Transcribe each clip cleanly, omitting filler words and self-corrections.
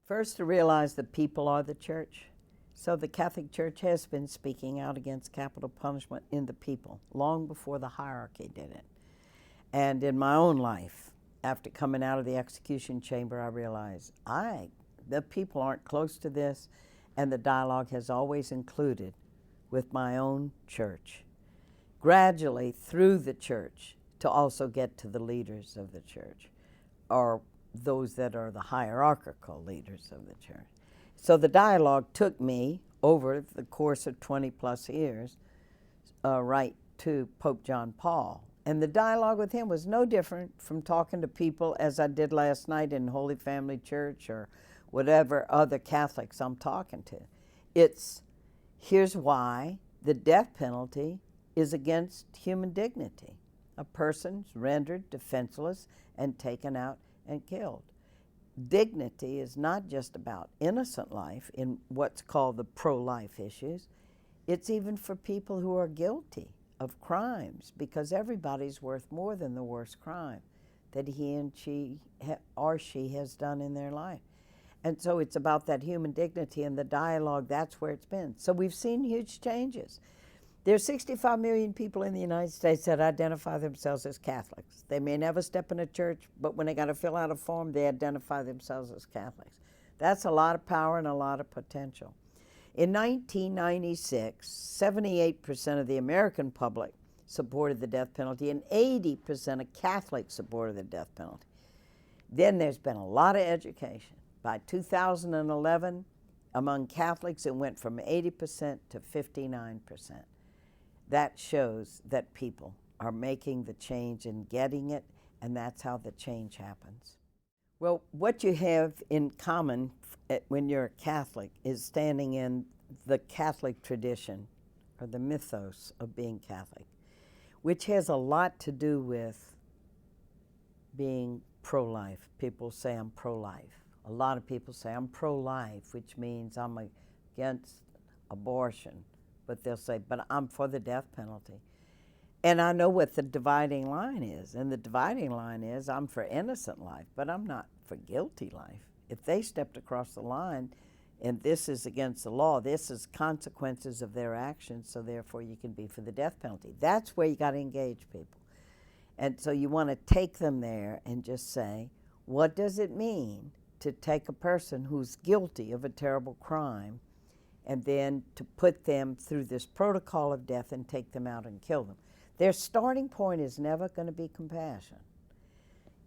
First, to realize that people are the church. So the Catholic Church has been speaking out against capital punishment in the people long before the hierarchy did it. And in my own life, after coming out of the execution chamber, I realized the people aren't close to this, and the dialogue has always included with my own church. Gradually, through the church, to also get to the leaders of the church, or those that are the hierarchical leaders of the church. So the dialogue took me over the course of 20 plus years right to Pope John Paul. And the dialogue with him was no different from talking to people as I did last night in Holy Family Church or whatever other Catholics I'm talking to. It's, here's why the death penalty is against human dignity. A person's rendered defenseless and taken out and killed. Dignity is not just about innocent life in what's called the pro-life issues. It's even for people who are guilty of crimes, because everybody's worth more than the worst crime that he and she or she has done in their life. And so it's about that human dignity, and the dialogue, that's where it's been. So we've seen huge changes. There's 65 million people in the United States that identify themselves as Catholics. They may never step in a church, but when they got to fill out a form, they identify themselves as Catholics. That's a lot of power and a lot of potential. In 1996, 78% of the American public supported the death penalty, and 80% of Catholics supported the death penalty. Then there's been a lot of education. By 2011, among Catholics, it went from 80% to 59%. That shows that people are making the change and getting it, and that's how the change happens. Well, what you have in common when you're a Catholic is standing in the Catholic tradition, or the mythos of being Catholic, which has a lot to do with being pro-life. People say I'm pro-life. A lot of people say I'm pro-life, which means I'm against abortion. But they'll say, but I'm for the death penalty. And I know what the dividing line is. And the dividing line is I'm for innocent life, but I'm not for guilty life. If they stepped across the line and this is against the law, this is consequences of their actions, so therefore you can be for the death penalty. That's where you got to engage people. And so you want to take them there and just say, what does it mean to take a person who's guilty of a terrible crime and then to put them through this protocol of death and take them out and kill them? Their starting point is never going to be compassion.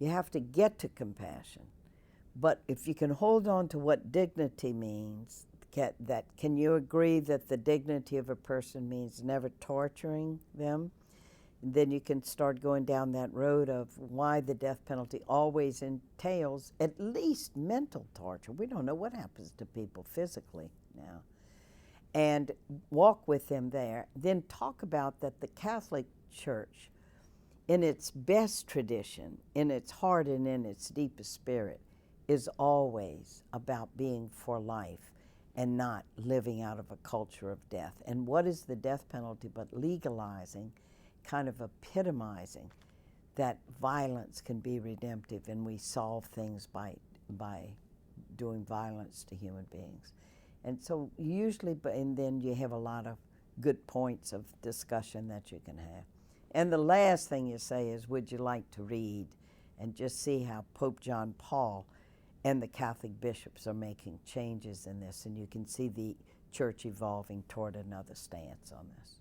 You have to get to compassion. But if you can hold on to what dignity means, can you agree that the dignity of a person means never torturing them? And then you can start going down that road of why the death penalty always entails at least mental torture. We don't know what happens to people physically now. And walk with them there. Then talk about that the Catholic Church, in its best tradition, in its heart and in its deepest spirit, is always about being for life and not living out of a culture of death. And what is the death penalty but legalizing, kind of epitomizing that violence can be redemptive and we solve things by doing violence to human beings. And so usually, and then you have a lot of good points of discussion that you can have. And the last thing you say is, would you like to read and just see how Pope John Paul and the Catholic bishops are making changes in this, and you can see the church evolving toward another stance on this.